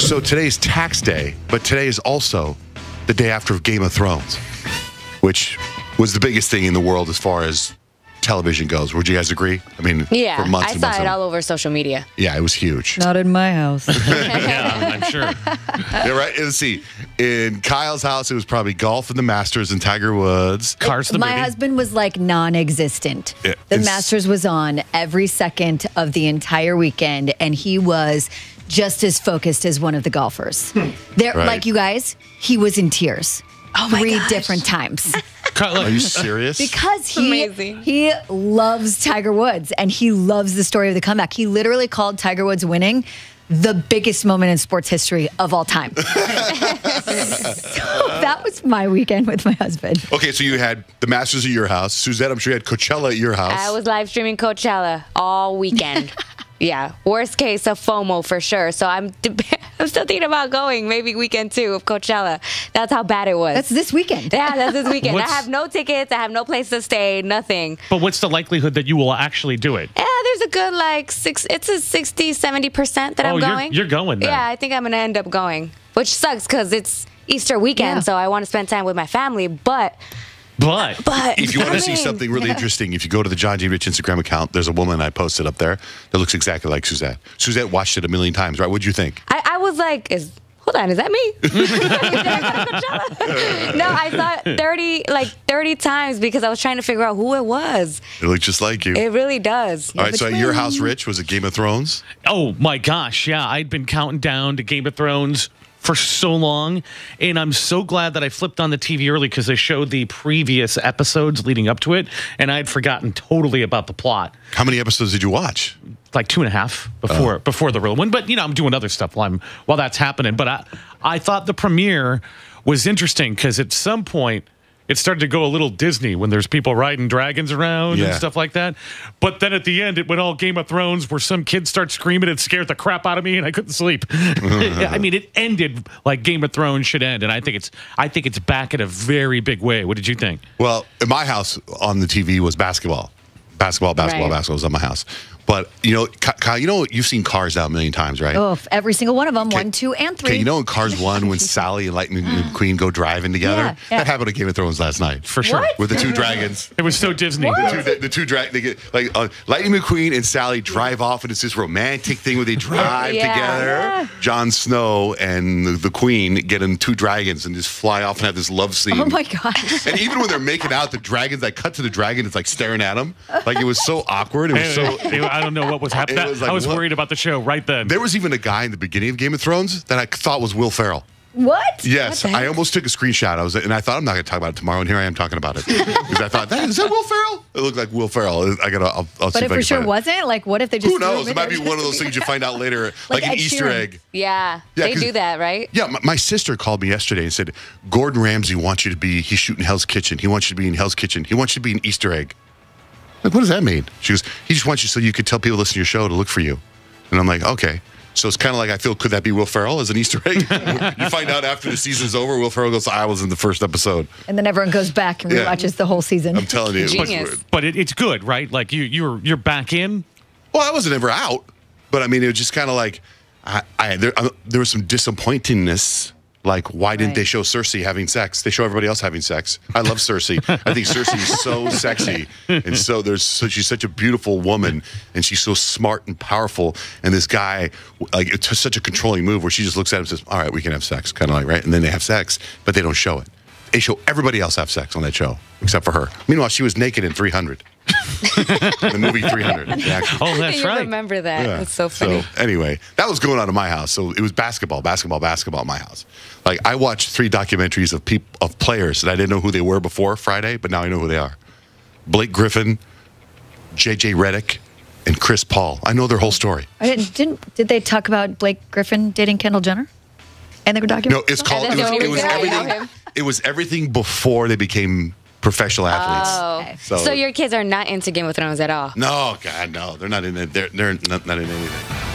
So today's tax day, but today is also the day after Game of Thrones, which was the biggest thing in the world as far as television goes. Would you guys agree? I mean, Yeah, for months I and saw months it and- all over social media. Yeah, it was huge. Not in my house. Yeah, I'm sure. Yeah, right. Let's see. In Kyle's house, it was probably golf and the Masters and Tiger Woods. Cars the My movie. husband was like non-existent. Yeah, The it's- Masters was on every second of the entire weekend, and he was just as focused as one of the golfers. There, Right. like you guys, he was in tears. Oh my 3 gosh. different times. Are you serious? Because Amazing. he loves Tiger Woods and he loves the story of the comeback. He literally called Tiger Woods winning the biggest moment in sports history of all time. So that was my weekend with my husband. Okay, so you had the Masters at your house. Suzette, I'm sure you had Coachella at your house. I was live streaming Coachella all weekend. Yeah, worst case of FOMO for sure. So I'm still thinking about going, maybe weekend 2 of Coachella. That's how bad it was. That's this weekend. Yeah, that's this weekend. I What's- have no tickets. I have no place to stay. Nothing. But what's the likelihood that you will actually do it? Yeah, there's a good it's a 60-70% that I'm you're- going. you're going then. Yeah, I think I'm going to end up going, which sucks because it's Easter weekend, Yeah. so I want to spend time with my family. But If you want I to see mean, something really interesting, if you go to the Johnjay Rich Instagram account, there's a woman I posted up there that looks exactly like Suzette. Suzette watched it a million times, right? What'd you think? I was like, hold on, is that me? No, I saw it 30 times because I was trying to figure out who it was. It looked just like you. It really does. All right, so at your house, Rich, was it Game of Thrones? Oh my gosh, yeah. I'd been counting down to Game of Thrones for so long, and I'm so glad that I flipped on the TV early because they showed the previous episodes leading up to it, and I had forgotten totally about the plot. How many episodes did you watch? Like 2.5 before the real one, but I'm doing other stuff while that's happening. But I thought the premiere was interesting because at some point it started to go a little Disney when there's people riding dragons around Yeah. and stuff like that. But then at the end, it went all Game of Thrones where some kids start screaming. It scared the crap out of me and I couldn't sleep. I mean, it ended like Game of Thrones should end, and I think it's back in a very big way. What did you think? Well, in my house on the TV was basketball. Basketball Right. was on my house. But, Kyle, you've seen Cars out a million times, right? Oh, every single one of them, Okay. 1, 2, and 3. Okay, in Cars 1, when Sally and Lightning McQueen go driving together? Yeah, yeah. That happened at Game of Thrones last night. For sure. What? With the two dragons. It was so Disney. The two they get Lightning McQueen and Sally drive off, and it's this romantic thing where they drive Yeah. together. Yeah. Jon Snow and the Queen get in two dragons and just fly off and have this love scene. Oh my gosh. And even when they're making out, the dragons, I cut to the dragon, it's like staring at him. Like it was so awkward. It was so. I don't know what was happening. It was like, I was what? worried about the show right then. There was even a guy in the beginning of Game of Thrones that I thought was Will Ferrell. What? Yes, What the I heck? almost took a screenshot. I thought I'm not going to talk about it tomorrow, and here I am talking about it because I thought, is that Will Ferrell? It looked like Will Ferrell. I'll see But if it I for can sure find it. wasn't? Like, what if they just Who threw knows? him It in might be there? one of those things you find out later, like an Ed Easter Sheeran. egg. Yeah, Yeah, they 'cause- do that, right? Yeah, my sister called me yesterday and said, Gordon Ramsay wants you to be, he's shooting Hell's Kitchen. He wants you to be in Hell's Kitchen. He wants you to be an Easter egg. Like, what does that mean? She goes, he just wants you so you could tell people listen to your show to look for you. And I'm like, okay. So it's kind of like I feel, could that be Will Ferrell as an Easter egg? You find out after the season's over, Will Ferrell goes, I was in the first episode. And then everyone goes back and Yeah. rewatches the whole season. I'm telling you. Genius. But it's good, right? Like you're back in. Well, I wasn't ever out. But I mean, it was just kind of like, there was some disappointingness. Like, why didn't Right. they show Cersei having sex? They show everybody else having sex. I love Cersei. I think Cersei is so sexy. And she's such a beautiful woman. And she's so smart and powerful. And this guy, like, it's such a controlling move where she just looks at him and says, all right, we can have sex. Kind of like, right? And then they have sex, but they don't show it. They show everybody else have sex on that show, except for her. Meanwhile, she was naked in 300. The movie 300. the action. Oh, that's you right. remember that. Yeah. That's so funny. So anyway, that was going on in my house. So it was basketball in my house. Like I watched 3 documentaries of players that I didn't know who they were before Friday, but now I know who they are. Blake Griffin, JJ Redick, and Chris Paul. I know their whole story. Did they talk about Blake Griffin dating Kendall Jenner? And they were documenting? No, it's called. that's the only It was reason I know everything. him. It was everything before they became professional athletes. Oh, so your kids are not into Game of Thrones at all? No, God, no, they're not in it. They're not in anything.